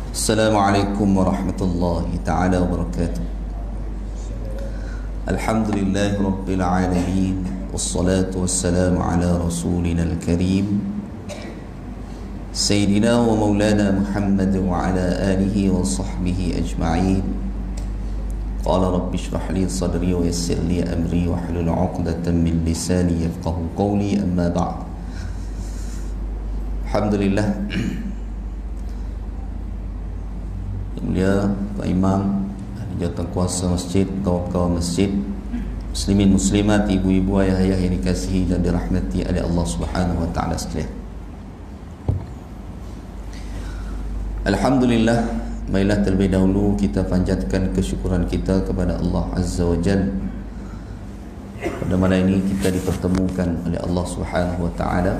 Assalamualaikum warahmatullahi ta'ala wabarakatuh. Alhamdulillahi rabbil alamin, wassalatu wassalamu ala rasulina al-karim Sayyidina wa maulana Muhammad wa ala alihi wa sahbihi ajma'in. Qala rabbi shrah li sadri wa yassir li amri wa hlul 'uqdatan min lisani yafqahu qawli, amma ba'd. Alhamdulillah, mulia Pak Imam, jawatan kuasa masjid, kawan-kawan masjid, muslimin muslimat, ibu-ibu, ayah-ayah yang dikasihi dan dirahmati oleh Allah Subhanahu wa taala sekalian. Alhamdulillah, marilah terlebih dahulu kita panjatkan kesyukuran kita kepada Allah Azza wa Jalla. Pada malam ini kita dipertemukan oleh Allah Subhanahu wa taala.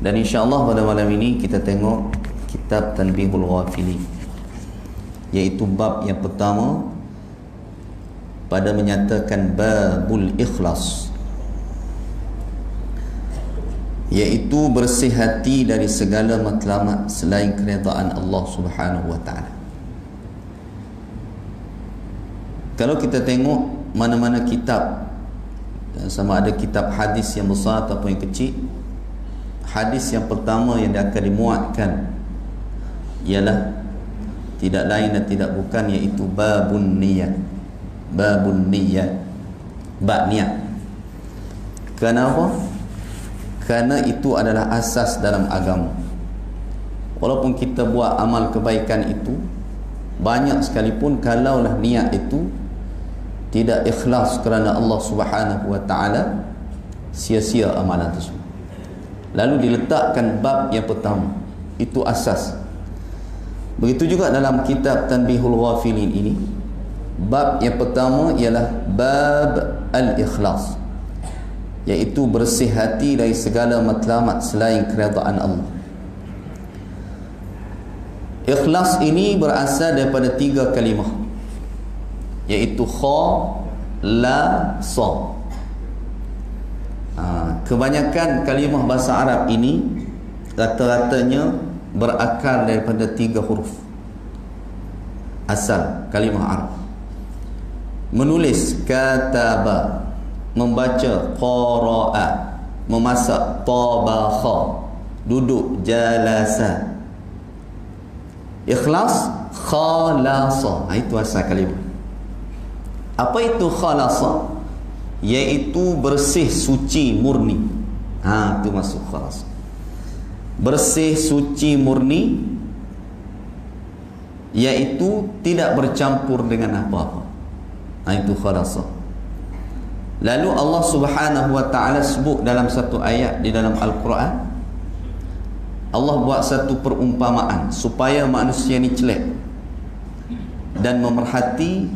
Dan insya-Allah pada malam ini kita tengok kitab Tanbihul Ghafilin, iaitu bab yang pertama pada menyatakan babul ikhlas, iaitu bersih hati dari segala matlamat selain keredaan Allah Subhanahu wa taala. Kalau kita tengok mana-mana kitab, sama ada kitab hadis yang besar ataupun yang kecil, hadis yang pertama yang akan dimuatkan ialah tidak lain dan tidak bukan iaitu babun niyat. Babun niyat, bab niat. Kenapa? Kerana itu adalah asas dalam agama. Walaupun kita buat amal kebaikan itu banyak sekalipun, kalaulah niat itu tidak ikhlas kerana Allah Subhanahu wa taala, sia-sia amalan tersebut. Lalu diletakkan bab yang pertama, itu asas. Begitu juga dalam kitab Tanbihul Ghafilin ini, bab yang pertama ialah bab al-ikhlas, iaitu bersih hati dari segala matlamat selain keredaan Allah. Ikhlas ini berasal daripada 3 kalimah, iaitu kha, la, sa. Kebanyakan kalimah bahasa Arab ini rata-ratanya berakar daripada 3 huruf asal kalimah Arab. Menulis kataba, membaca qara'a, memasak tabakha, duduk jalasa. Ikhlas khalasa, itu asal kalimah. Apa itu khalasa? Iaitu bersih, suci, murni. Itu masuk khalasa. Bersih, suci, murni, iaitu tidak bercampur dengan apa-apa. Itu khalasa. Lalu Allah Subhanahu wa taala sebut dalam satu ayat di dalam Al-Quran, Allah buat satu perumpamaan supaya manusia ni celak dan memerhati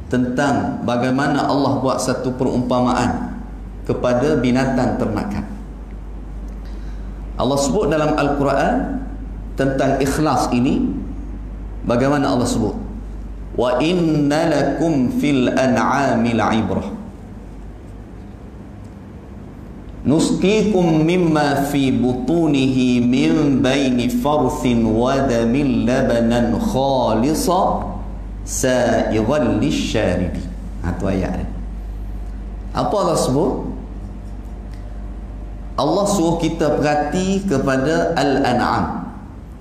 tentang bagaimana Allah buat satu perumpamaan kepada binatang ternakan. Allah sebut dalam Al-Quran tentang ikhlas ini. Bagaimana Allah sebut? Wa inna lakum fil an'ami la'ibrah nusqikum mimma fi butunihi min baini farthin wa damin labanan khalisa sa'igan lisyaribi. Itu ayat. Apa Allah sebut? Allah suruh kita perhati kepada al-an'am.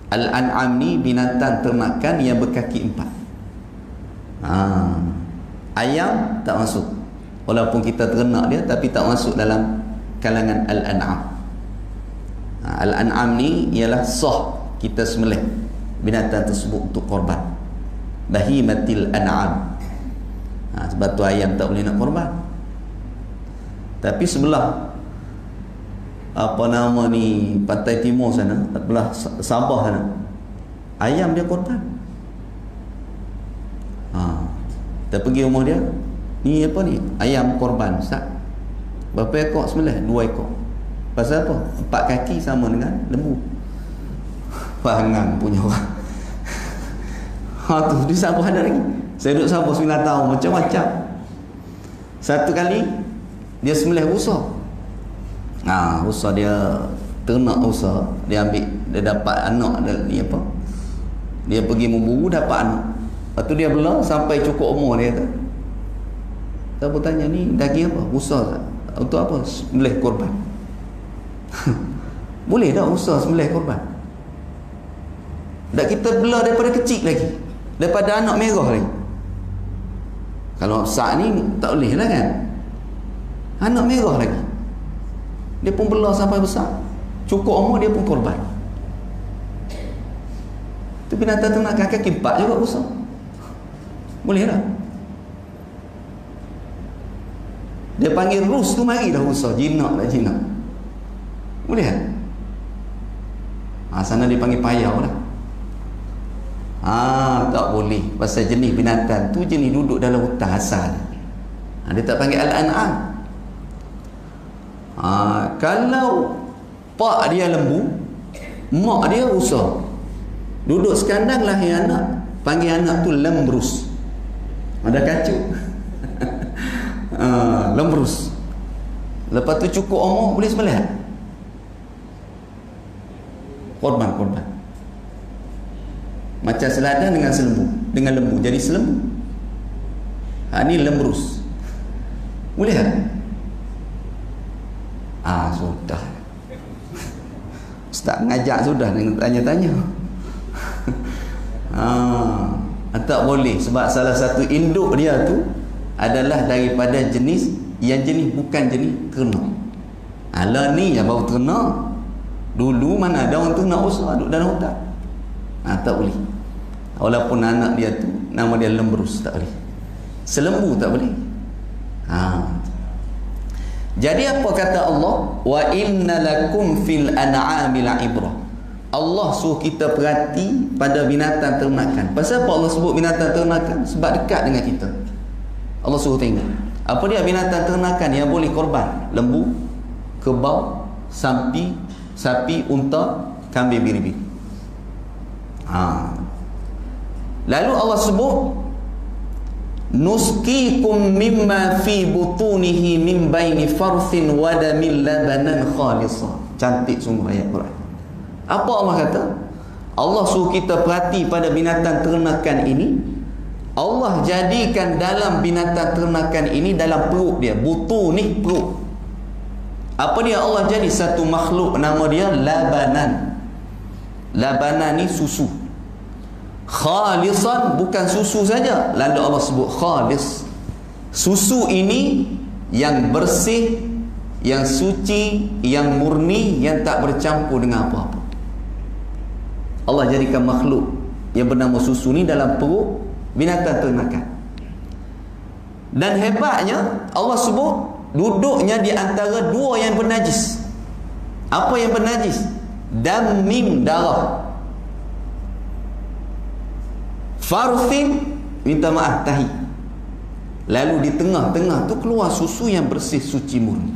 Al-an'am ni binatang ternakan yang berkaki 4. Ayam tak masuk, walaupun kita ternak dia, tapi tak masuk dalam kalangan al-an'am. Al-an'am ni ialah sah kita sembelih binatang tersebut untuk korban, bahimatil an'am. Sebab tu ayam tak boleh nak korban. Tapi sebelah pantai timur sana, sebelah Sabah sana, ayam dia korban. Kita pergi rumah dia, ni apa ni? Ayam korban, Ustaz. Berapa ekor sembelih? 2 ekor. Pasal apa? 4 kaki sama dengan lembu. Pangang punya orang. Tu dia sabar ada lagi. Saya duduk sabar 9 tahun, macam-macam. Satu kali dia sembelih rusa. Rusa dia ternak usaha, dia ambil, dia dapat anak dia apa, dia pergi memburu dapat anak, lepas tu dia bela sampai cukup umur dia tu. Siapa tanya, ni daging apa? Usaha tak? Untuk apa? Sembelih korban. Boleh tak usaha sembelih korban? Tak, kita bela daripada kecil lagi, daripada anak merah lagi. Kalau saat ni tak boleh lah kan, anak merah lagi, dia pun bela sampai besar, cukup umur dia pun korban. Tu binatang ternak kaki 4 juga usaha. Boleh tak? Dia panggil rus tu, mari dah usaha, jinak tak jinak. Boleh tak? Sana dia panggil payau lah. Tak boleh. Pasal jenis binatang tu jenis duduk dalam hutan asal. Dia tak panggil al-an'am. Kalau pak dia lembu, mak dia rusa, duduk sekandang lahir anak, panggil anak tu lembrus. Ada kacuk. Lembrus. Lepas tu cukup umur boleh sembelih. Korban. Macam seladang dengan selembu, dengan lembu jadi selembu. Ni lembrus. Boleh tak? Sudah. Ustaz ngajak sudah dengan tanya-tanya. Tak boleh, sebab salah satu induk dia tu adalah daripada jenis yang jenis bukan jenis ternak. Alah ni yang baru ternak. Dulu mana ada orang ternak usaha duduk dalam hutan. Tak boleh. Walaupun anak dia tu nama dia lembrus, tak boleh. Selembu tak boleh. Jadi apa kata Allah? Wa inna lakum fil an'ami la'ibrah. Allah suruh kita perhati pada binatang ternakan. Pasal apa Allah sebut binatang ternakan? Sebab dekat dengan kita. Allah suruh tengok. Apa dia binatang ternakan yang boleh korban? Lembu, kerbau, sapi, unta, kambing biri-biri. Lalu Allah sebut nusqikum mimma fi butunihi min baini farthin wa damin labanan khalisa. Cantik sungguh ayat Quran. Apa Allah kata? Allah suruh kita perhati pada binatang ternakan ini. Allah jadikan dalam binatang ternakan ini, dalam perut dia, butunih perut. Apa dia? Allah jadi satu makhluk nama dia labanan. Labanan ni susu. Khalisan, bukan susu saja, lalu Allah sebut khalis. Susu ini yang bersih, yang suci, yang murni, yang tak bercampur dengan apa-apa. Allah jadikan makhluk yang bernama susu ni dalam perut binatang ternakan. Dan hebatnya Allah sebut duduknya di antara dua yang bernajis. Apa yang bernajis? Damim, darah. Farthin, minta maaf, tahi. Lalu di tengah-tengah tu keluar susu yang bersih, suci, murni.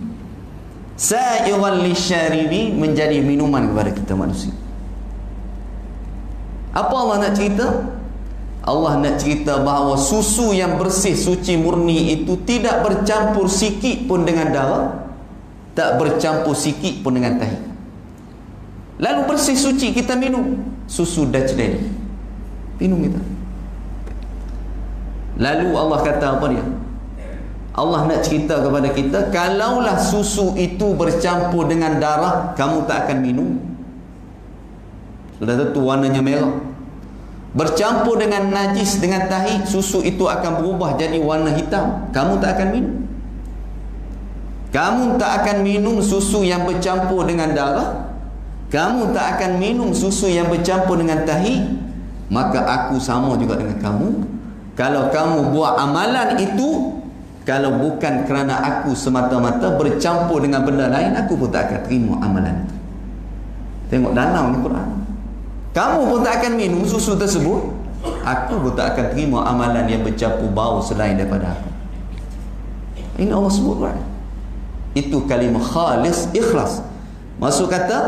Sa'iran lisyaribi, menjadi minuman kepada kita manusia. Apa Allah nak cerita? Allah nak cerita bahawa susu yang bersih, suci, murni itu tidak bercampur sikit pun dengan darah, tak bercampur sikit pun dengan tahi. Lalu bersih, suci, kita minum susu Dutch Daddy, minum kita. Lalu Allah kata apa dia? Allah nak cerita kepada kita, kalaulah susu itu bercampur dengan darah, kamu tak akan minum. Sudah tentu warnanya merah. Bercampur dengan najis, dengan tahi, susu itu akan berubah jadi warna hitam. Kamu tak akan minum. Kamu tak akan minum susu yang bercampur dengan darah. Kamu tak akan minum susu yang bercampur dengan tahi. Maka aku sama juga dengan kamu. Kalau kamu buat amalan itu, kalau bukan kerana aku semata-mata bercampur dengan benda lain, aku pun tak akan terima amalan itu. Tengok dalam ni Quran. Kamu pun tak akan minum susu tersebut, aku pun tak akan terima amalan yang bercampur bau selain daripada aku. Ini Allah sebut Quran. Itu kalimah khalis, ikhlas. Maksud kata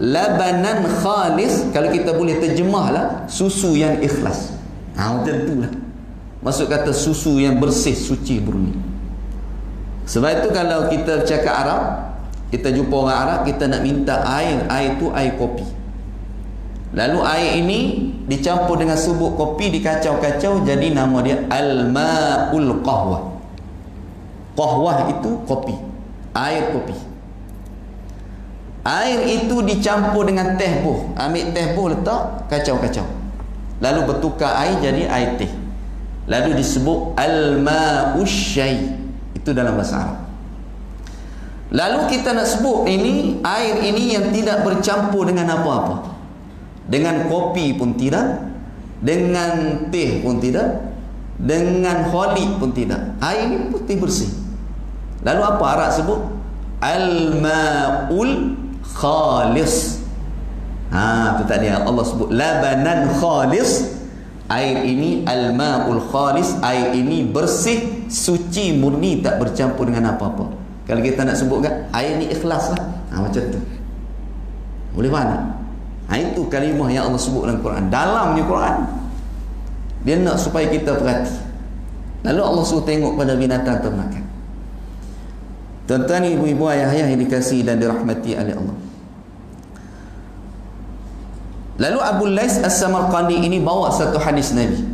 labanan khalis, kalau kita boleh terjemahlah, susu yang ikhlas. Macam itulah. Maksud kata susu yang bersih, suci, murni. Sebab itu kalau kita cakap Arab, kita jumpa orang Arab, kita nak minta air tu air kopi. Lalu air ini dicampur dengan serbuk kopi, dikacau-kacau, jadi nama dia al-ma'ul qahwah. Qahwah itu kopi, air kopi. Air itu dicampur dengan teh buh, ambil teh buh letak, kacau-kacau, lalu bertukar air jadi air teh, lalu disebut al-ma'usyai. Itu dalam bahasa Arab. Lalu kita nak sebut ini, air ini yang tidak bercampur dengan apa-apa, dengan kopi pun tidak, dengan teh pun tidak, dengan khalid pun tidak. Air ini putih bersih. Lalu apa Arab sebut? Al-ma'ul khalis. Itu tadi Allah sebut labanan khalis. Air ini al-ma'ul khalis, air ini bersih, suci, murni, tak bercampur dengan apa-apa. Kalau kita nak sebut kan, air ni ikhlas lah. Macam tu. Boleh mana? Itu kalimah yang Allah sebut dalam Quran. Dalamnya Quran. Dia nak supaya kita perhati. Lalu Allah suruh tengok pada binatang ternakan. Tuan-tuan, ibu-ibu, ayah-ayah yang dikasihi dan dirahmati oleh Allah. Lalu Abu Lais As-Samarqandi ini bawa satu hadis Nabi.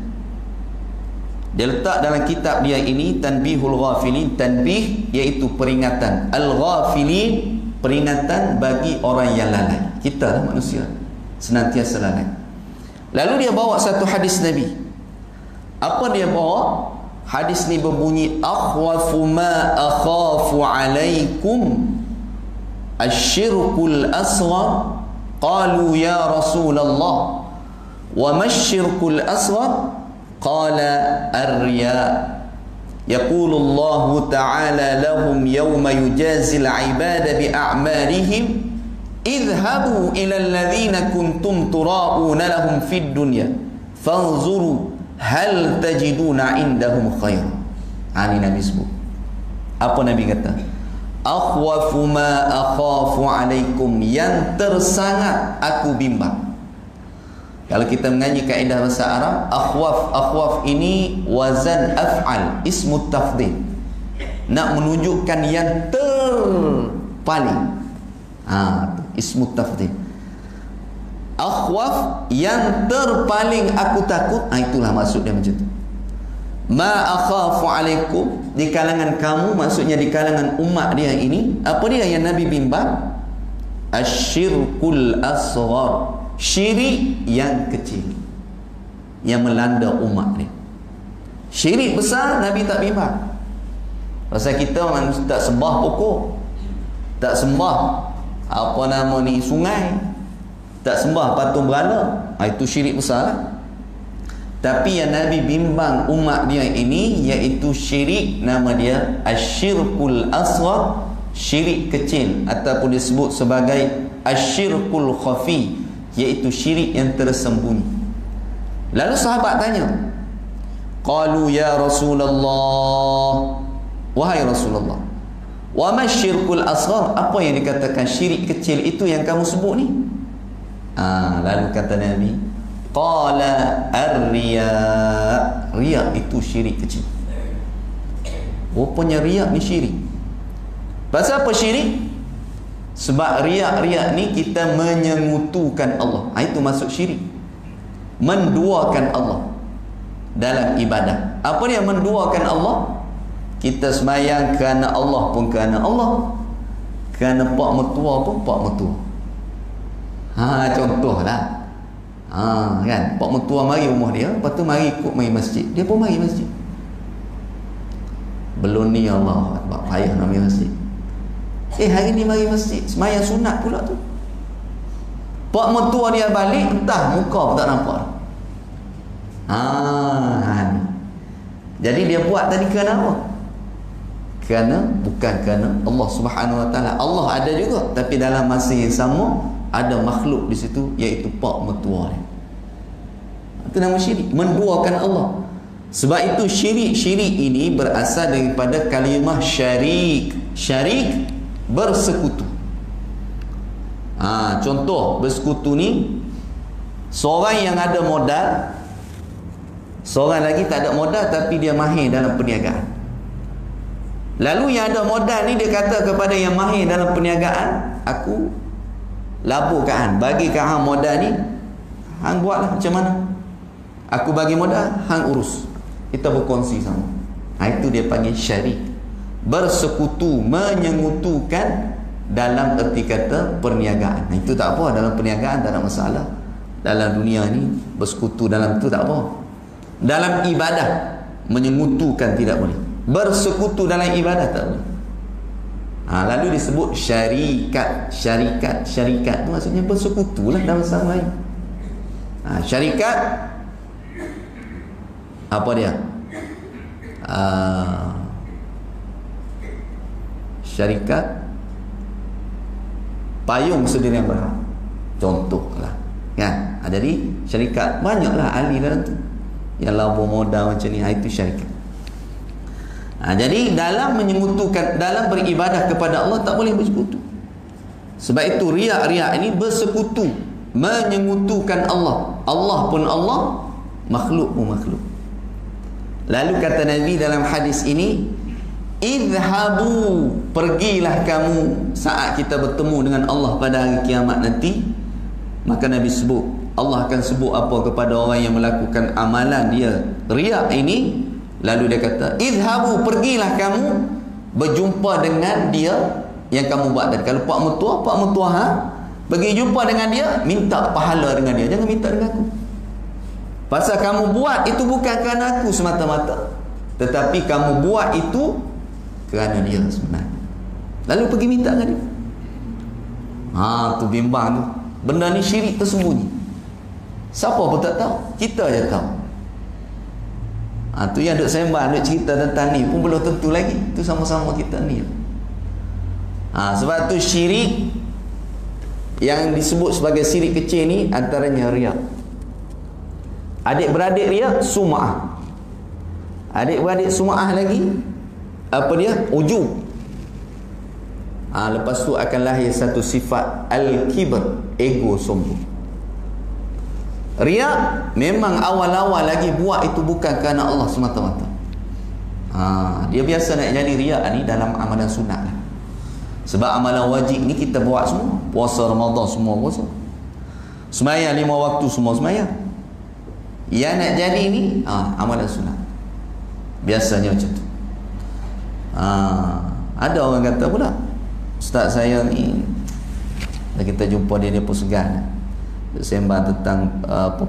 Dia letak dalam kitab dia ini Tanbihul Ghafilin. Tanbih iaitu peringatan. Al-Ghafilin, peringatan bagi orang yang lalai. Kita lah manusia, senantiasa lalai. Lalu dia bawa satu hadis Nabi. Apa dia bawa? Hadis ni berbunyi, akhwafu ma akhafu alaikum asyirkul asghar. Qalu ya Rasulullah, wa masyirkul asghar? Qala ar-riya. Yaqulu Allah Ta'ala lahum yawma yujazil ibada bi'a'malihim idhabu ila alladhina kuntum tura'una lahum fid dunya fanzuru hal tajiduna indahum khair. Ini Nabi sebut. Apa Nabi kata? Akhwafu ma akhafu alaikum, yang tersangat aku bimbang. Kalau kita mengaji kaedah bahasa Arab, akhwaf ini wazan af'al, ismu tafdhil, nak menunjukkan yang terpaling. Ismu tafdhil. Akhwaf, yang terpaling aku takut. Itulah maksud dia macam tu. Ma akhafu alaikum, di kalangan kamu, maksudnya di kalangan umat dia ini, apa dia yang Nabi bimbang? Asyirkul asghar, syirik yang kecil yang melanda umat ni. Syirik besar Nabi tak bimbang. Pasal kita tak sembah pokok, tak sembah apa nama ni sungai, tak sembah patung berhala, itu syirik besar lah. Tapi yang Nabi bimbang umat dia ini iaitu syirik, nama dia asyirkul asghar, syirik kecil, ataupun disebut sebagai asyirkul khafi, iaitu syirik yang tersembunyi. Lalu sahabat tanya, qalu ya Rasulullah, wahai Rasulullah, wa ma syirkul asghar, apa yang dikatakan syirik kecil itu yang kamu sebut ni? Lalu kata Nabi, qala ar-riya, riya itu syirik kecil. Rupanya riya ni syirik. Pasal apa syirik? Sebab riak-riak ni kita menyengutukan Allah. Itu maksud syirik. Menduakan Allah dalam ibadah. Apa dia menduakan Allah? Kita sembahyang kerana Allah pun kerana Allah, kerana pak mertua pun pak mertua. Contohlah. Kan, pak mertua mari rumah dia, lepas tu mari ikut mari masjid. Dia pun mari masjid. Belum ni Allah Akbar, payah nak mari masjid. Hari ni mari masjid, sembahyang sunat pula tu. Pak mertua dia balik, entah muka pun tak nampak. Jadi dia buat tadi kerana apa? Bukan kerana Allah Subhanahu Wa Taala. Allah ada juga, tapi dalam masa yang sama ada makhluk di situ, iaitu pak mertua dia. Itu nama syirik, menduakan Allah. Sebab itu syirik ini berasal daripada kalimah syarik. Syarik, bersekutu. Contoh bersekutu ni, seorang yang ada modal, seorang lagi tak ada modal tapi dia mahir dalam perniagaan. Lalu yang ada modal ni dia kata kepada yang mahir dalam perniagaan, aku laburkan, bagi ke hang modal ni, hang buatlah macam mana. Aku bagi modal, hang urus. Kita berkongsi sama. Itu dia panggil syarik. Bersekutu, menyengutukan dalam erti kata perniagaan. Itu tak apa, dalam perniagaan tak ada masalah. Dalam dunia ni bersekutu dalam tu tak apa. Dalam ibadah menyengutukan tidak boleh. Bersekutu dalam ibadah tak boleh. Lalu disebut syarikat. Syarikat tu maksudnya bersekutulah dalam sama lain. Syarikat apa dia? Syarikat payung sendirian berhak. Contohlah. Kan? Jadi syarikat banyaklah ahli dalam tu. Yang labur modal macam ni, itu syarikat. Jadi dalam menyengutukan, dalam beribadah kepada Allah tak boleh bersekutu. Sebab itu riak-riak ini bersekutu, menyengutukan Allah. Allah pun Allah, makhluk pun makhluk. Lalu kata Nabi dalam hadis ini, idhabu, pergilah kamu saat kita bertemu dengan Allah pada hari kiamat nanti. Maka Nabi sebut, Allah akan sebut apa kepada orang yang melakukan amalan dia riak ini. Lalu dia kata, idhabu, pergilah kamu berjumpa dengan dia yang kamu buat tadi. Kalau pak mertua pergi jumpa dengan dia, minta pahala dengan dia, jangan minta dengan aku. Pasal kamu buat itu bukan kerana aku semata-mata, tetapi kamu buat itu kerana dia sebenarnya. Lalu pergi minta dengan dia. Tu bimbang tu. Benda ni syirik tersembunyi. Siapa pun tak tahu, kita je tahu. Tu yang duk sembang, duk cerita tentang ni pun belum tentu lagi. Tu sama-sama kita ni. Sebab tu syirik yang disebut sebagai syirik kecil ni antaranya riak. Adik-beradik riak, sum'ah. Adik-beradik sum'ah lagi, apa dia? Ujub. Lepas tu akan lahir satu sifat al-kibr, ego, sombong. Riak memang awal-awal lagi buat itu bukan kerana Allah semata-mata. Dia biasa nak jadi riak ni dalam amalan sunat lah. Sebab amalan wajib ni kita buat semua. Puasa Ramadan semua puasa. Sembahyang 5 waktu semua sembahyang. Yang nak jadi ni amalan sunat. Biasanya macam tu. Ada orang kata pula, ustaz saya ni, kita jumpa dia pun segan sembang tentang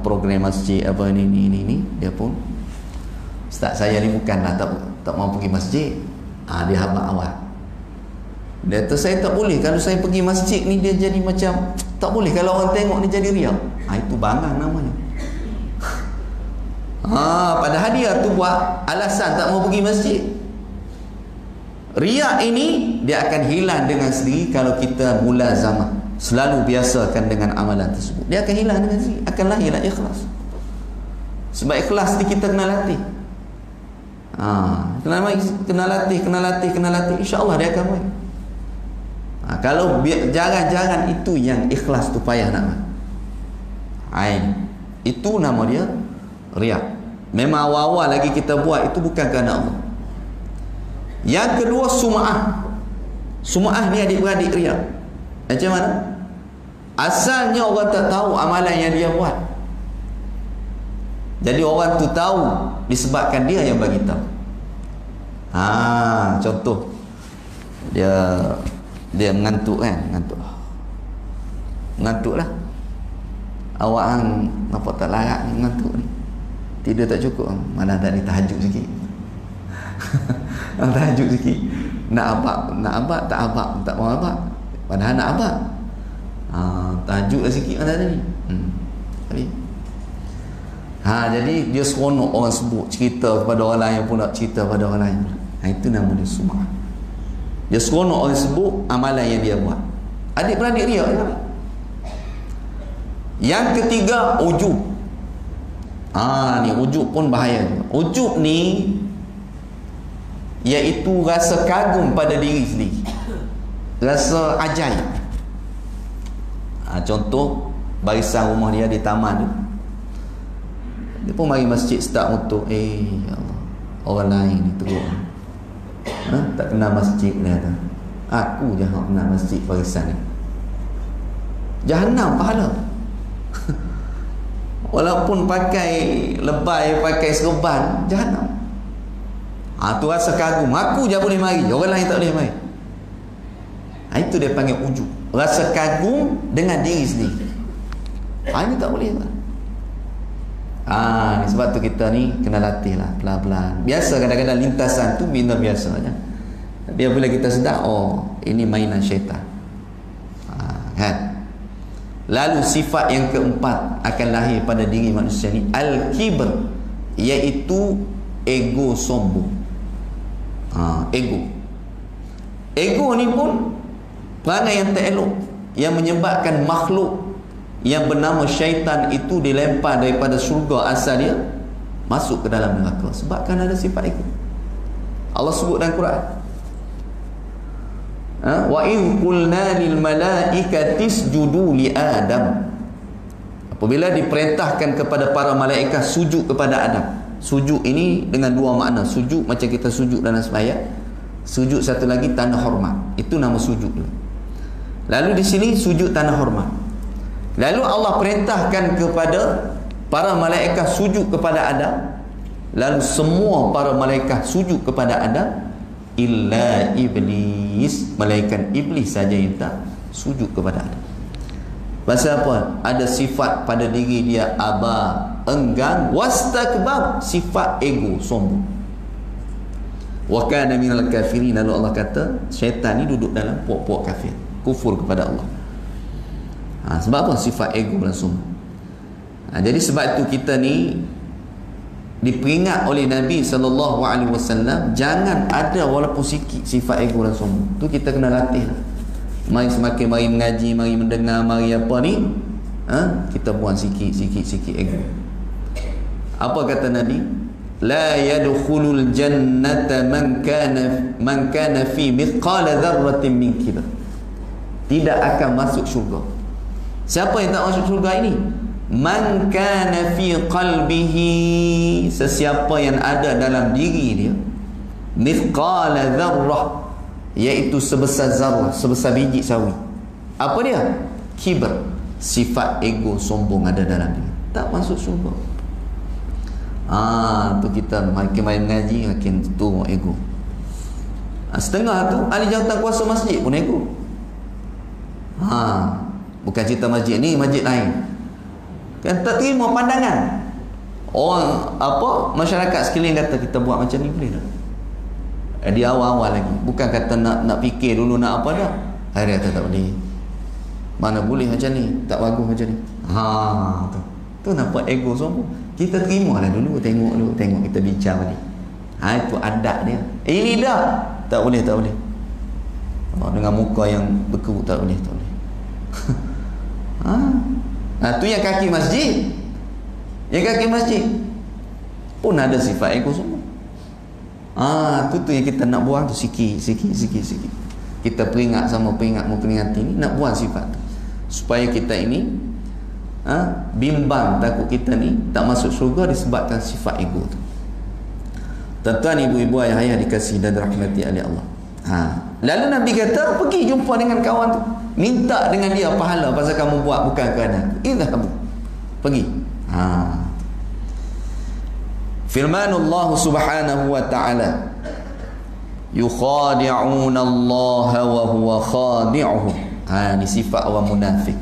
program masjid apa ni. Dia pun, ustaz saya ni bukanlah tak mau pergi masjid. Dia habaq awal. Dia kata saya tak boleh kalau saya pergi masjid ni, dia jadi macam tak boleh kalau orang tengok ni jadi riak. Itu bangang namanya. Padahal dia tu buat alasan tak mau pergi masjid. Riak ini dia akan hilang dengan sendiri kalau kita mulazamah, selalu biasakan dengan amalan tersebut. Dia akan hilang dengan sendiri, akan lahirlah ikhlas. Sebab ikhlas ni kita kena latih. Kena latih, insya-Allah dia akan baik. Kalau jarang-jarang, itu yang ikhlas tu payah nak. Itu nama dia riak. Memang awal-awal lagi kita buat itu bukan kerana Allah. Yang kedua, sum'ah. Sum'ah ni adik-beradik riak. Macam mana? Asalnya orang tak tahu amalan yang dia buat. Jadi orang tu tahu disebabkan dia yang bagi tahu. Contoh, dia mengantuk kan, mengantuk lah. Awak nampak tak larat ni, mengantuk ni, tidur tak cukup, mana tadi tahajud sikit. Tahajud sikit, nak abad tak mau abad, padahal nak abad. Tahajud lah sikit mana tadi. Jadi dia seronok orang sebut, cerita kepada orang lain pun nak cerita pada orang lain. Itu nama dia sum'ah. Dia seronok orang sebut amalan yang dia buat. Adik-beradik riak. Yang ketiga, ujub. Ni ujub pun bahaya. Ujub ni iaitu rasa kagum pada diri sendiri, rasa ajaib. Contoh, barisan rumah dia di taman tu, dia pun mari masjid start motor. Ya Allah, orang lain ni teruk. Tak kenal masjid dia kata. Aku je hak kenal masjid Farisan ni. Jahannam pahala. Walaupun pakai lebay, pakai serban, jahannam. Tu rasa kagum. Aku je boleh mari, orang lain tak boleh mari. Itu dia panggil ujub. Rasa kagum dengan diri sendiri. Ini tak boleh tak? Ni sebab tu kita ni kena latih lah pelan-pelan. Biasa kadang-kadang lintasan tu bina biasa aja. Tapi apabila kita sedar, ini mainan syaitan. Kan? Lalu sifat yang keempat akan lahir pada diri manusia ni, al-kibr, iaitu ego sombong. Ego ni pun perangai yang tak elok, yang menyebabkan makhluk yang bernama syaitan itu dilempar daripada syurga asal dia masuk ke dalam neraka, sebabkan ada sifat ego. Allah sebut dalam Quran, wa idh qulna lil malaikati isjudu li Adam. Apabila diperintahkan kepada para malaikat sujud kepada Adam. Sujud ini dengan dua makna. Sujud macam kita sujud dalam sembahyang. Sujud satu lagi tanda hormat. Itu nama sujud. Lalu di sini sujud tanda hormat. Lalu Allah perintahkan kepada para malaikat sujud kepada Adam. Lalu semua para malaikat sujud kepada Adam, illa iblis, malaikat iblis saja yang tak sujud kepada Adam. Pasal apa? Ada sifat pada diri dia, aba, enggan, wastakbar, sifat ego, sombong. Wa kana minal kafirin. Lalu Allah kata syaitan ni duduk dalam puak-puak kafir, kufur kepada Allah. Sebab apa? Sifat ego dan sombong. Jadi sebab itu kita ni diperingat oleh Nabi SAW, jangan ada walaupun sikit sifat ego dan sombong. Tu kita kena latih lah. Semakin mari mengaji, mari mendengar, mari apa ni, kita buang sikit ego. Apa kata Nabi? La yadkhulul jannata man kana fi mithqala dzarratin min kibr. Tidak akan masuk syurga. Siapa yang tak masuk syurga ini? Man kana fi qalbihi, sesiapa yang ada dalam diri dia mithqala dzarrah, iaitu sebesar zarah, sebesar biji sawi. Apa dia? Kibr, sifat ego sombong ada dalam dia, tak masuk syurga. Tu kita makin main mengaji makin turun ego. Setengah tu ahli jawatan kuasa masjid pun ego. Bukan cerita masjid ni, masjid lain. Kan tak terima pandangan orang masyarakat sekeliling kata kita buat macam ni boleh tak? Di awal-awal lagi, bukan kata nak fikir dulu nak apa dah. Hari kata tak boleh. Mana boleh macam ni, tak bagus macam ni. Tu nampak ego sombong. Kita terima lah dulu, tengok kita bincang balik. Itu adat dia. Ini dah tak boleh. Dengan muka yang berkerut tak boleh. Tu yang kaki masjid. Yang kaki masjid pun ada sifat ego sombong. Tu yang kita nak buang tu sikit. Kita memperingati ni, nak buang sifat tu supaya kita ini bimbang, takut kita ni tak masuk syurga disebabkan sifat ego tu. Tuan-tuan, ibu-ibu, ayah-ayah dikasihi dan dirahmati oleh Allah. Lalu Nabi kata, pergi jumpa dengan kawan tu, minta dengan dia pahala pasal kamu buat bukan kerana aku. Pergi. Firmanullah subhanahu wa ta'ala, yukhadi'una Allah wa huwa khadi'uhum. Ini sifat orang munafik.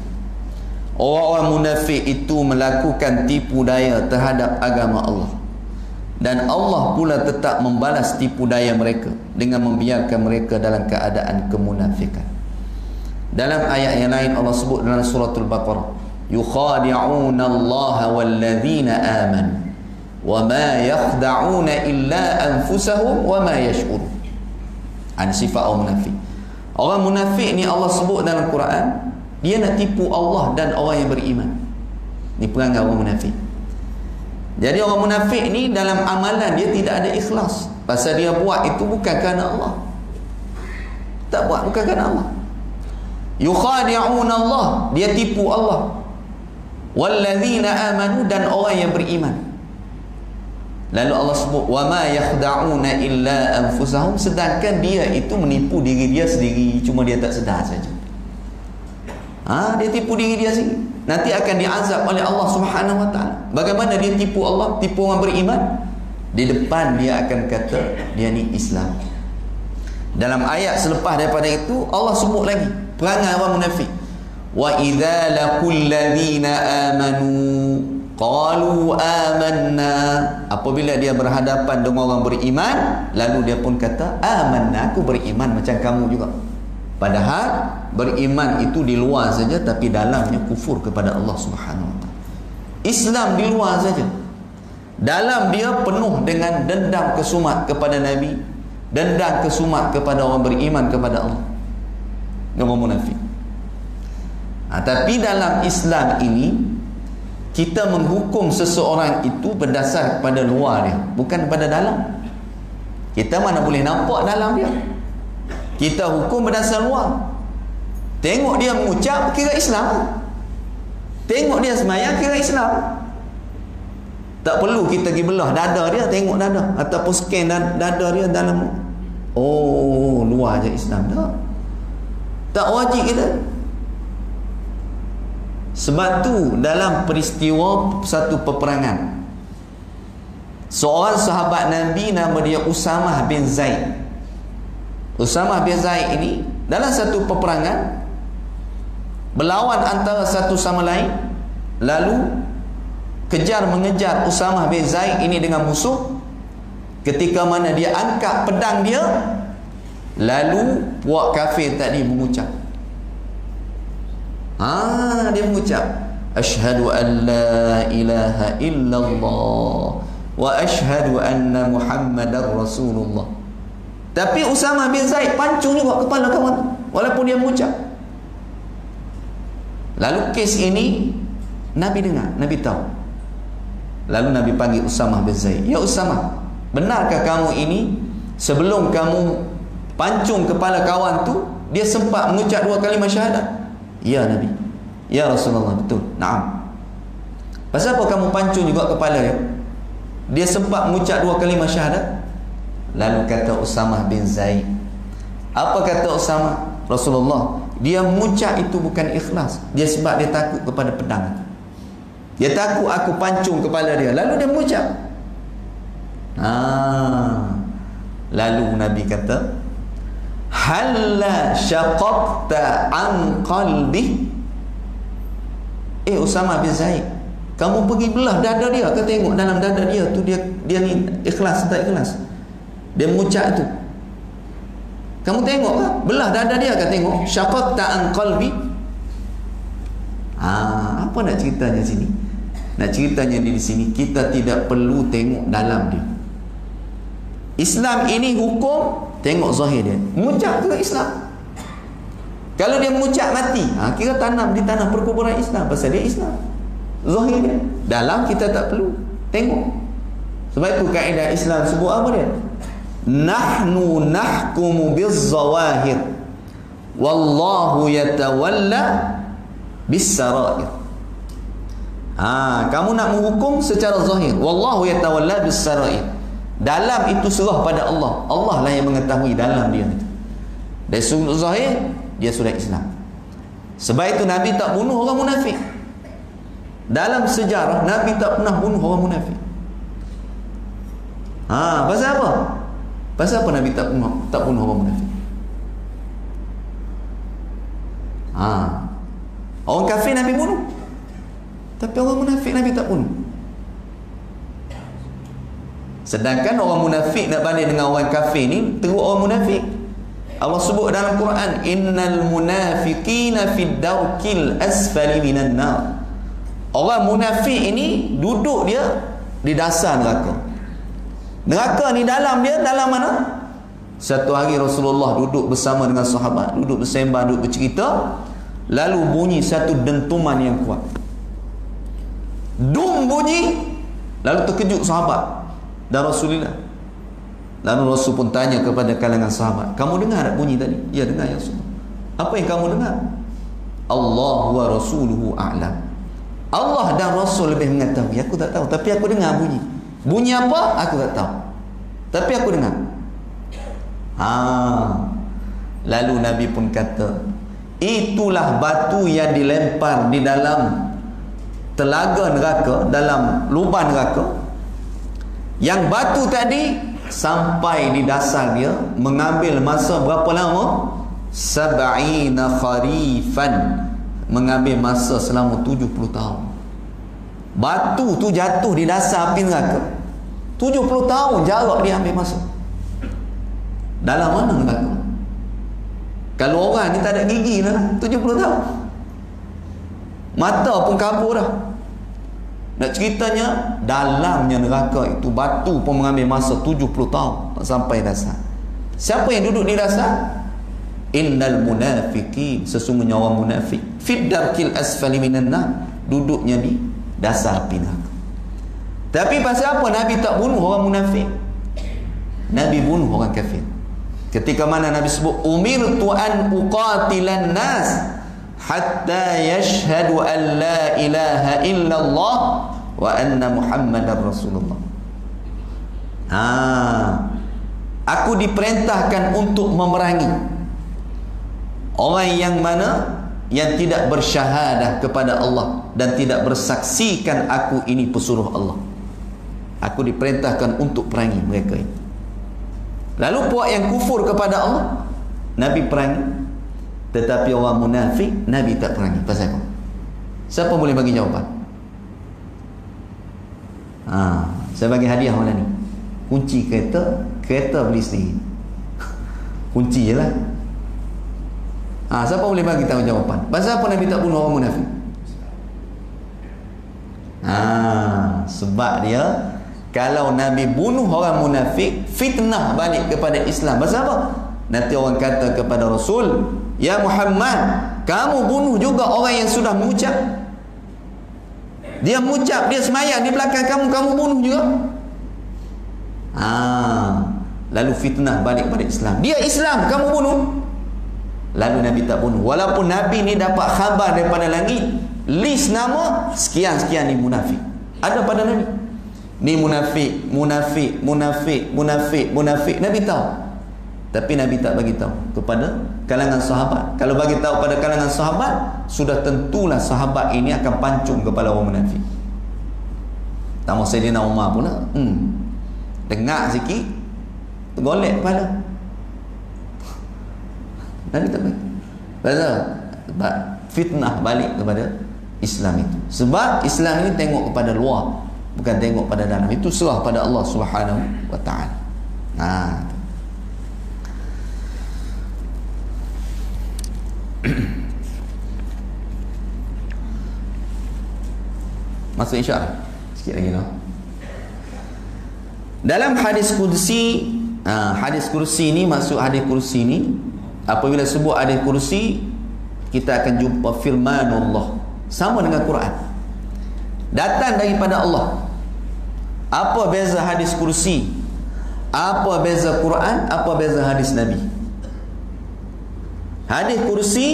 Orang-orang munafik itu melakukan tipu daya terhadap agama Allah, dan Allah pula tetap membalas tipu daya mereka dengan membiarkan mereka dalam keadaan kemunafikan. Dalam ayat yang lain Allah sebut dalam suratul Baqarah, yukhadi'una Allah walladzina amanu wa ma yakhda'una illa anfusahum wa ma yash'urun. Ada sifat orang munafik. Orang munafik ni Allah sebut dalam Quran, dia nak tipu Allah dan orang yang beriman. Ni perangai orang munafik. Jadi orang munafik ni dalam amalan dia tidak ada ikhlas. Pasal dia buat itu bukan kerana Allah. Tak buat bukan kerana Allah. Yukhadi'una Allah, dia tipu Allah. Walladzina amanu, dan orang yang beriman. Lalu Allah sebut wa ma yakhda'una illa anfusahum, sedangkan dia itu menipu diri dia sendiri, cuma dia tak sedar saja. Dia tipu diri dia sendiri. Nanti akan diazab oleh Allah Subhanahu wa taala. Bagaimana dia tipu Allah, tipu orang beriman? Di depan dia akan kata dia ni Islam. Dalam ayat selepas daripada itu Allah sebut lagi perangai orang munafik. Wa idza laqul ladzina amanu qalu amanna. Apabila dia berhadapan dengan orang beriman, lalu dia pun kata amanna, aku beriman macam kamu juga. Padahal beriman itu di luar saja, tapi dalamnya kufur kepada Allah Subhanahu wa taala. Islam di luar saja, dalam dia penuh dengan dendam kesumat kepada Nabi, dendam kesumat kepada orang beriman kepada Allah. Orang munafik. Tapi dalam Islam ini kita menghukum seseorang itu berdasar pada luar dia, bukan pada dalam. Kita mana boleh nampak dalam dia. Kita hukum berdasar luar. Tengok dia mengucap, kira Islam. Tengok dia semayang, kira Islam. Tak perlu kita pergi belah dada dia, tengok dada, ataupun scan dada dia dalam, oh luar je Islam. Tak wajib kita. Sebab tu dalam peristiwa satu peperangan, seorang sahabat Nabi nama dia Usamah bin Zaid. Usamah bin Zaid ini dalam satu peperangan berlawan antara satu sama lain, lalu kejar mengejar Usamah bin Zaid ini dengan musuh. Ketika mana dia angkat pedang dia, lalu puak kafir tadi mengucap, dia mengucap asyhadu an la ilaha illallah wa asyhadu anna muhammadar rasulullah. Tapi Usamah bin Zaid pancung juga kepala kawan walaupun dia mengucap. Lalu kes ini Nabi dengar, Nabi tahu. Lalu Nabi panggil Usamah bin Zaid. Ya Usamah, benarkah kamu ini sebelum kamu pancung kepala kawan tu, dia sempat mengucap 2 kalimah syahadat? Ya Nabi. Ya Rasulullah, betul. Naam. Pasal apa kamu pancung juga kepala dia? Dia sempat mengucap 2 kalimah syahadat. Lalu kata Usamah bin Zaid, apa kata Usamah? Rasulullah, dia mengucap itu bukan ikhlas. Dia sebab dia takut kepada pedang. Dia takut aku pancung kepala dia. Lalu dia mengucap. Lalu Nabi kata, halla syaqaqta an qalbi. Usamah bin Zaid, kamu pergi belah dada dia, kau tengok dalam dada dia tu dia ni ikhlas tak ikhlas? Dia mengucap itu. Kamu tengok lah, belah dada dia, kau tengok syaqaqta an qalbi. Apa nak ceritanya sini? Nak ceritanya di sini, kita tidak perlu tengok dalam dia. Islam ini hukum tengok zahir dia. Mengucap ke Islam? Kalau dia mengucap mati, kira tanam di tanah perkuburan Islam, pasal dia Islam. Zahir dia. Dalam kita tak perlu tengok. Sebab itu kaedah Islam sebut apa dia? Nahnu nahkumu biz-zawahir wallahu yatawalla bis-sarair. Kamu nak menghukum secara zahir, wallahu yatawalla bis-sarair. Dalam itu serah pada Allah. Allah lah yang mengetahui dalam dia itu. Dari sudut zahir dia sudah Islam. Sebab itu Nabi tak bunuh orang munafik. Dalam sejarah Nabi tak pernah bunuh orang munafik. Pasal apa? Pasal apa Nabi tak bunuh orang munafik? Orang kafir Nabi bunuh, tapi orang munafik Nabi tak bunuh. Sedangkan orang munafik nak banding dengan orang kafir ni, teruk orang munafik. Allah sebut dalam Quran, innal munafiqina fid darkil asfali minan nar. Orang munafik ini duduk dia di dasar neraka. Neraka ni dalam dia, dalam mana? Satu hari Rasulullah duduk bersama dengan sahabat, duduk bersembang, duduk bercerita, lalu bunyi satu dentuman yang kuat. Dum bunyi, lalu terkejut sahabat dan Rasulullah. Lalu Rasul pun tanya kepada kalangan sahabat, kamu dengar tak bunyi tadi? Ya, dengar ya Rasulullah. Apa yang kamu dengar? Allah wa rasuluhu a'lam. Allah dan Rasul lebih mengetahui, aku tak tahu, tapi aku dengar bunyi. Bunyi apa? Aku tak tahu. Tapi aku dengar. Lalu Nabi pun kata, itulah batu yang dilempar di dalam telaga neraka, dalam lubang neraka. Yang batu tadi sampai di dasar dia mengambil masa berapa lama? 70 kharifan, mengambil masa selama 70 tahun. Batu tu jatuh di dasar api neraka, 70 tahun jarak dia ambil masa. Dalam mana neraka? Kalau orang ni tak ada gigi dah 70 tahun, mata pun kabur dah. Nak ceritanya, dalamnya neraka itu batu pun mengambil masa 70 tahun tak sampai dasar. Siapa yang duduk di dasar? Innal munafiqin, sesungguhnya orang munafik, fid darkil asfali minan nar, duduknya di dasar api neraka. Tapi pasal apa Nabi tak bunuh orang munafik? Nabi bunuh orang kafir. Ketika mana Nabi sebut, umirtu an uqatilan nas hatta yashhadu an la ilaha illallah wa anna muhammadar rasulullah. Aku diperintahkan untuk memerangi orang yang mana yang tidak bersyahadah kepada Allah dan tidak bersaksikan aku ini pesuruh Allah. Aku diperintahkan untuk perangi mereka ini. Lalu puak yang kufur kepada Allah, Nabi perangi. Tetapi orang munafik, Nabi tak perangi. Pasal apa? Siapa boleh bagi jawapan? Saya bagi hadiah malam ni. Kunci kereta beli sendiri. Kunci je lah. Siapa boleh bagi tahu jawapan? Pasal apa Nabi tak bunuh orang munafik? Sebab dia, kalau Nabi bunuh orang munafik, fitnah balik kepada Islam. Pasal apa? Nanti orang kata kepada Rasul, ya Muhammad, kamu bunuh juga orang yang sudah mengucap. Dia mengucap, dia semayang di belakang kamu bunuh juga. Lalu fitnah balik kepada Islam. Dia Islam, kamu bunuh. Lalu Nabi tak bunuh. Walaupun Nabi ni dapat khabar daripada langit, list nama sekian-sekian ni munafik, ada pada Nabi. Ni munafik, munafik, munafik, munafik, munafik. Nabi tahu. Tapi Nabi tak bagi tahu kepada kalangan sahabat. Kalau bagi tahu pada kalangan sahabat, sudah tentulah sahabat ini akan pancung kepala orang munafik. Tamu Sayyidina Umar pula, dengar sikit, tergolek kepala. Nabi tak bagi. Sebab fitnah balik kepada Islam itu. Sebab Islam ini tengok kepada luar, bukan tengok pada dalam. Itu serah pada Allah Subhanahu wa ta'ala. Masuk insya-Allah. Sikit lagi noh. Dalam hadis kursi, hadis kursi ni, maksud hadis kursi ni, apabila sebut hadis kursi, kita akan jumpa firman Allah, sama dengan Quran, datang daripada Allah. Apa beza hadis kursi? Apa beza Quran? Apa beza hadis Nabi? Hadis kursi,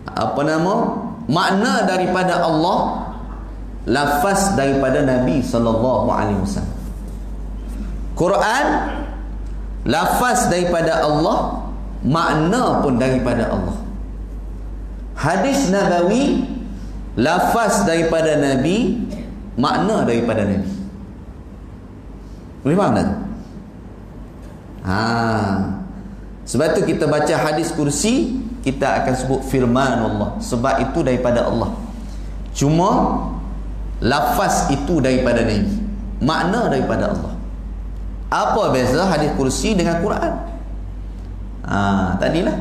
apa nama? Makna daripada Allah, lafaz daripada Nabi sallallahu alaihi wasallam. Quran, lafaz daripada Allah, makna pun daripada Allah. Hadis Nabawi, lafaz daripada Nabi, makna daripada Nabi. Boleh faham tak? Sebab tu kita baca hadis kursi, kita akan sebut firman Allah, sebab itu daripada Allah. Cuma lafaz itu daripada Nabi, makna daripada Allah. Apa beza hadis kursi dengan Quran? Tadilah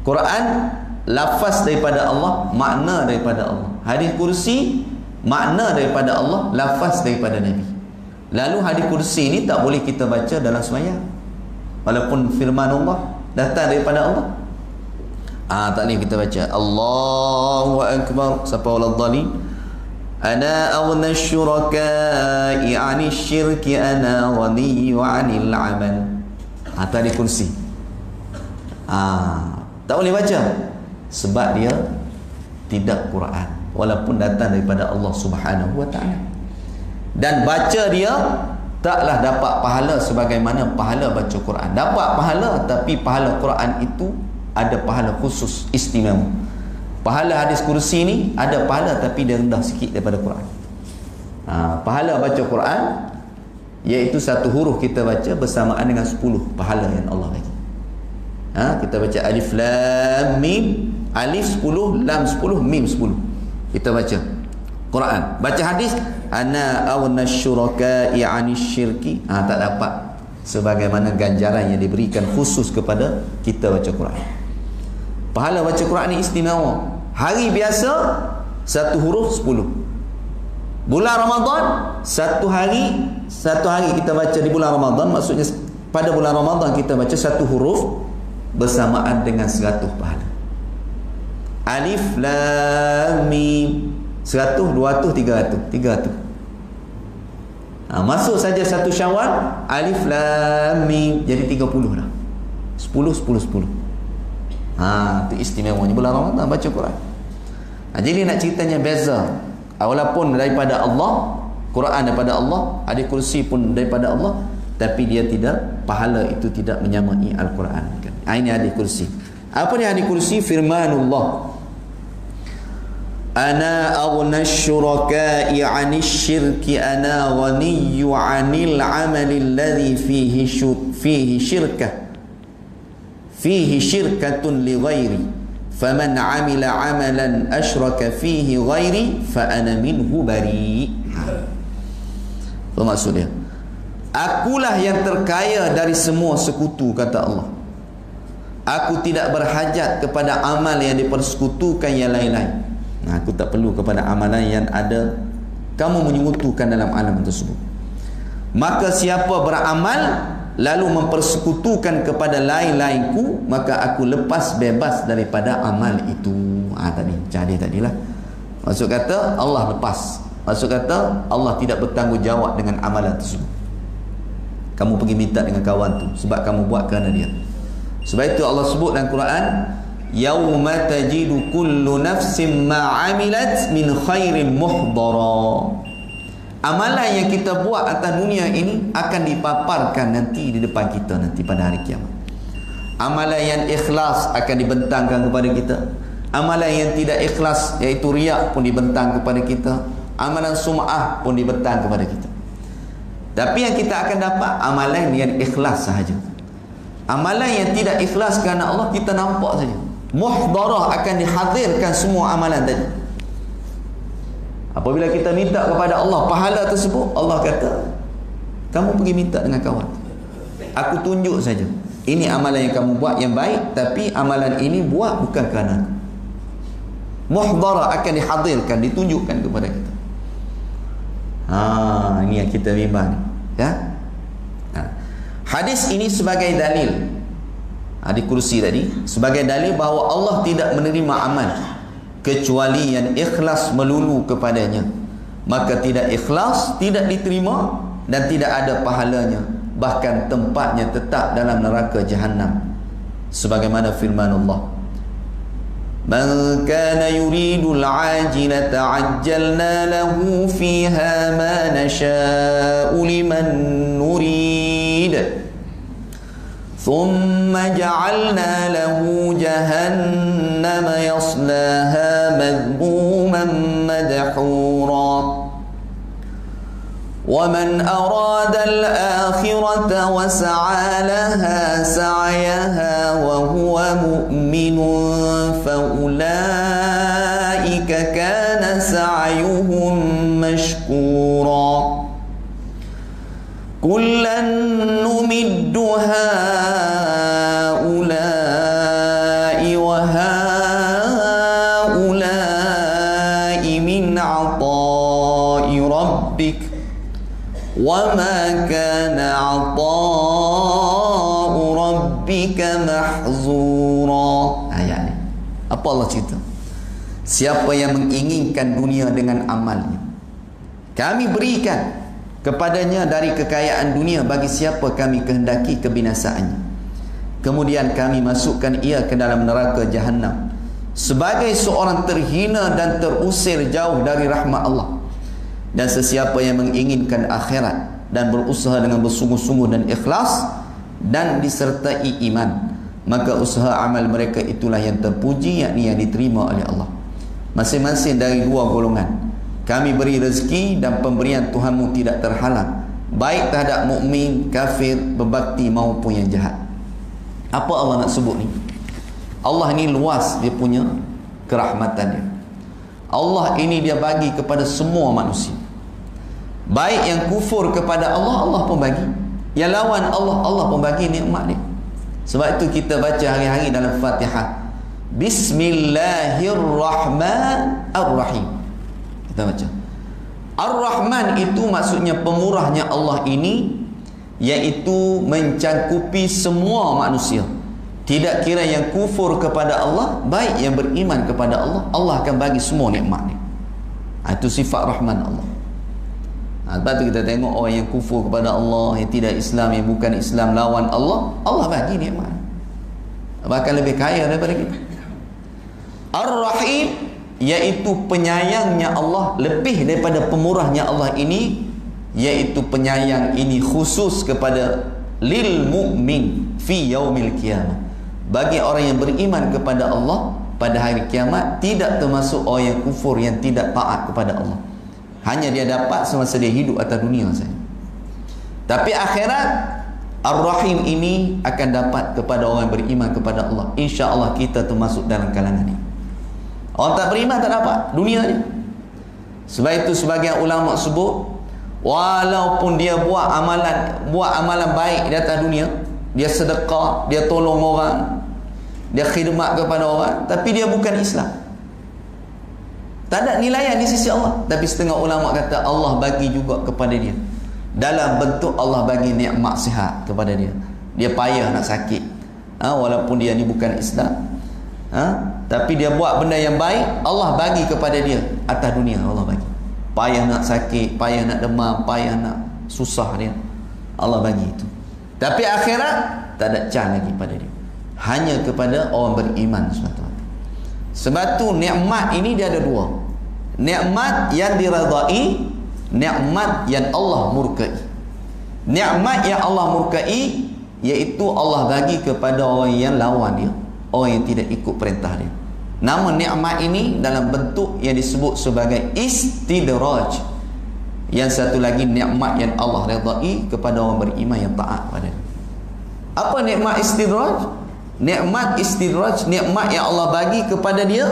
Quran, lafaz daripada Allah, makna daripada Allah. Hadis kursi, makna daripada Allah, lafaz daripada Nabi. Lalu hadis kursi ni tak boleh kita baca dalam sembahyang, walaupun firman Allah datang daripada Allah. Tak boleh kita baca Allahu Akbar, siapa walad dhalim, ana aghna syuraka'i 'ani syirki ana ghani wa 'anil 'amal. Tadi kursi tak boleh baca, sebab dia tidak Quran, walaupun datang daripada Allah Subhanahu wa taala. Dan baca dia taklah dapat pahala sebagaimana pahala baca Quran. Dapat pahala, tapi pahala Quran itu ada pahala khusus istimewa. Pahala hadis kursi ni ada pahala, tapi dia rendah sikit daripada Quran. Pahala baca Quran iaitu satu huruf kita baca bersamaan dengan 10 pahala yang Allah bagi. Kita baca alif lam mim, alif 10, lam 10, mim 10. Kita baca Quran. Baca hadis, ana awna syuraka'i 'anis syirki, tak dapat sebagaimana ganjaran yang diberikan khusus kepada kita baca Quran. Pahala baca Quran ni istimewa. Hari biasa satu huruf 10. Bulan Ramadan satu hari kita baca di bulan Ramadan, maksudnya pada bulan Ramadan kita baca satu huruf bersamaan dengan 100 pahala. Alif lam mim 100, 200, 300. Masuk saja satu Syawal, alif lam mim jadi 30 dah. 10. Itu istimewanya bulan Ramadan baca Quran. Jadi nak ceritanya beza. Walaupun daripada Allah, Quran daripada Allah, hadis kursi pun daripada Allah, tapi dia tidak, pahala itu tidak menyamai Al-Quran. Ini hadis kursi. Apa ni hadis kursi? Firmanullah, ana aghna syuraka'i 'anis syirki ana ghaniyyu 'anil 'amali alladhi fihi syirkatun li ghairi faman 'amila 'amalan asyraka fihi ghairi fa ana minhu bari. Itu maksudnya, akulah yang terkaya dari semua sekutu, kata Allah. Aku tidak berhajat kepada amal yang dipersekutukan yang lain-lain. Aku tak perlu kepada amalan yang ada kamu menyekutukan dalam alam tersebut. Maka siapa beramal lalu mempersekutukan kepada lain-lainku, maka aku lepas bebas daripada amal itu. Tadilah. Maksud kata Allah lepas. Maksud kata Allah tidak bertanggungjawab dengan amalan tersebut. Kamu pergi minta dengan kawan tu sebab kamu buat kerana dia. Sebab itu Allah sebut dalam Quran, yauma tajidu kullu nafsin ma 'amilat min khairin muhdara. Amalan yang kita buat atas dunia ini akan dipaparkan nanti di depan kita nanti pada hari kiamat. Amalan yang ikhlas akan dibentangkan kepada kita. Amalan yang tidak ikhlas iaitu riak pun dibentang kepada kita. Amalan sum'ah pun dibentang kepada kita. Tapi yang kita akan dapat amalan yang ikhlas sahaja. Amalan yang tidak ikhlas kerana Allah kita nampak saja. Muhdarah, akan dihadirkan semua amalan tadi. Apabila kita minta kepada Allah pahala tersebut, Allah kata kamu pergi minta dengan kawan, aku tunjuk saja ini amalan yang kamu buat yang baik, tapi amalan ini buat bukan kerana aku. Muhdarah, akan dihadirkan, ditunjukkan kepada kita. Ini yang kita bimbang ya. Hadis ini sebagai dalil, hadis kursi tadi sebagai dalil bahawa Allah tidak menerima amal kecuali yang ikhlas melulu kepadanya. Maka tidak ikhlas tidak diterima dan tidak ada pahalanya, bahkan tempatnya tetap dalam neraka Jahannam. Sebagaimana firman Allah, man kana yuridul ajilata ajjalna lahu fiha ma nasha'u liman nurid ثم جعلنا له جهنم يصلاها مذموما مدحورا ومن أراد الآخرة وسعى لها سعيها وهو مؤمن فأولئك كان سعيهم مشكورا كلا نمد هؤلاء وهؤلاء من عطاء ربك وما كان عطاء ربك محظورا. Ayat ini apa Allah cerita? Siapa yang menginginkan dunia dengan amalnya, kami berikan kepadanya dari kekayaan dunia bagi siapa kami kehendaki kebinasaannya. Kemudian kami masukkan ia ke dalam neraka Jahannam. sebagai seorang terhina dan terusir jauh dari rahmat Allah. Dan sesiapa yang menginginkan akhirat dan berusaha dengan bersungguh-sungguh dan ikhlas dan disertai iman, maka usaha amal mereka itulah yang terpuji, yakni yang diterima oleh Allah. Masing-masing dari dua golongan kami beri rezeki, dan pemberian Tuhanmu tidak terhalang, baik terhadap mukmin, kafir, berbakti maupun yang jahat. Apa Allah nak sebut ni? Allah ni luas dia punya kerahmatan dia. Allah ini dia bagi kepada semua manusia. Baik yang kufur kepada Allah, Allah pun bagi. Yang lawan Allah, Allah pun bagi nikmat dia. Sebab itu kita baca hari-hari dalam Fatihah, Bismillahirrahmanirrahim. Kita baca Ar-Rahman, itu maksudnya pemurahnya Allah ini, iaitu mencangkupi semua manusia, tidak kira yang kufur kepada Allah, baik yang beriman kepada Allah, Allah akan bagi semua nikmat ni. Itu sifat Rahman Allah. Lepas tu kita tengok orang yang kufur kepada Allah, yang tidak Islam, yang bukan Islam, lawan Allah, Allah bagi nikmat, bahkan lebih kaya daripada kita. Ar-Rahim, iaitu penyayangnya Allah, lebih daripada pemurahnya Allah ini, iaitu penyayang ini khusus kepada lil mu'min fi yaumil qiyamah, bagi orang yang beriman kepada Allah pada hari kiamat, tidak termasuk orang yang kufur, yang tidak taat kepada Allah. Hanya dia dapat semasa dia hidup atas dunia saja. Tapi akhirat, Ar-Rahim ini akan dapat kepada orang yang beriman kepada Allah. InsyaAllah kita termasuk dalam kalangan ini. Orang tak beriman tak dapat dunia ni. Sebab itu sebagian ulama sebut, walaupun dia buat amalan baik di atas dunia, dia sedekah, dia tolong orang, dia khidmat kepada orang, tapi dia bukan Islam, tak ada nilaian di sisi Allah. Tapi setengah ulama kata Allah bagi juga kepada dia dalam bentuk Allah bagi nikmat sihat kepada dia. Dia payah nak sakit, walaupun dia ni bukan Islam, tapi dia buat benda yang baik, Allah bagi kepada dia atas dunia. Allah bagi. Payah nak sakit, payah nak demam, payah nak susah dia, Allah bagi itu. Tapi akhirat tak ada can lagi pada dia, hanya kepada orang beriman semata-mata. Sebab tu nikmat ini dia ada dua. Nikmat yang diradai, nikmat yang Allah murkai. Nikmat yang Allah murkai, iaitu Allah bagi kepada orang yang lawan dia, orang yang tidak ikut perintah dia. Nama nikmat ini dalam bentuk yang disebut sebagai istidraj. Yang satu lagi nikmat yang Allah redai kepada orang beriman yang taat pada dia. Apa nikmat istidraj? Nikmat istidraj, nikmat yang Allah bagi kepada dia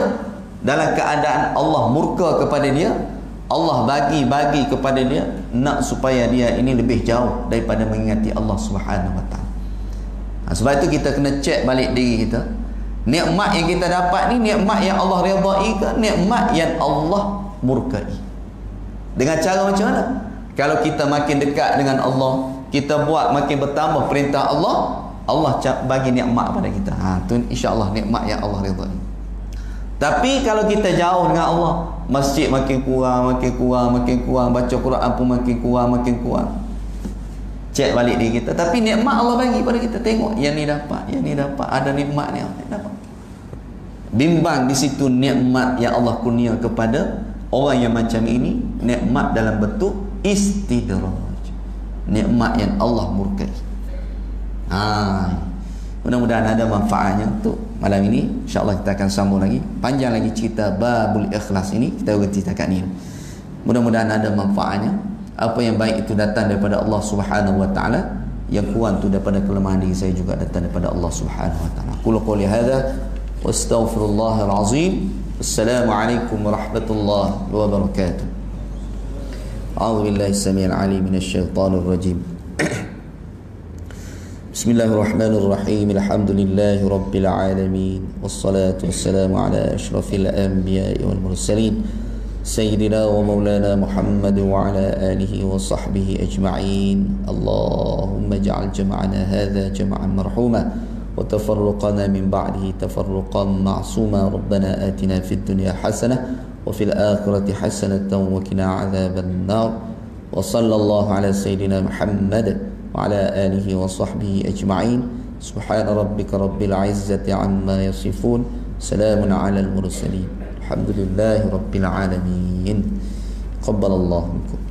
dalam keadaan Allah murka kepada dia. Allah bagi kepada dia nak supaya dia ini lebih jauh daripada mengingati Allah Subhanahu wa taala. Sebab itu kita kena cek balik diri kita. Nikmat yang kita dapat ni nikmat yang Allah redai ke nikmat yang Allah murkai? Dengan cara macam mana? Kalau kita makin dekat dengan Allah, kita buat makin bertambah perintah Allah, Allah bagi nikmat pada kita. Tu insya-Allah nikmat yang Allah redai. Tapi kalau kita jauh dengan Allah, masjid makin kurang, baca Quran pun makin kurang. Cek balik diri kita. Tapi nikmat Allah bagi pada kita. Tengok yang ni dapat, ada nikmat ni dapat. Bimbang di situ nikmat yang Allah kurnia kepada orang yang macam ini, nikmat dalam bentuk istidraj. Nikmat yang Allah murkai. Mudah-mudahan ada manfaatnya untuk malam ini. InsyaAllah kita akan sambung lagi. Panjang lagi cerita Babul Ikhlas ini, kita berhenti setakat ni. Mudah-mudahan ada manfaatnya. Apa yang baik itu datang daripada Allah Subhanahu wa taala, yang kurang itu daripada kelemahan diri saya juga datang daripada Allah Subhanahu wa taala. Qul qouli hadza wa astaghfirullahal azim. Assalamualaikum warahmatullahi wabarakatuh. A'udzu billahi samii'il 'aliim minasy syaithaanir rajiim. Bismillahirrahmanirrahim. Alhamdulillahi rabbil alamin, wassalatu wassalamu ala asyrafil anbiya'i wal mursalin, Sayyidina wa maulana Muhammad wa ala alihi wa sahbihi ajma'in. Allahumma ja'al jama'ana hadha jama'an marhuma wa tafarruqana min ba'dihi tafarruqan ma'suma. Rabbana atina fid dunya hasanah wa fil akhirati hasanatan wa qina 'adzaban nar. Wa sallallahu ala sayyidina Muhammad wa ala alihi wa sahbihi ajma'in. Subhana rabbika rabbil izzati amma yasifun, Salamun alal mursalin. Alhamdulillahi rabbil alamin. Qabbalallahu minkum.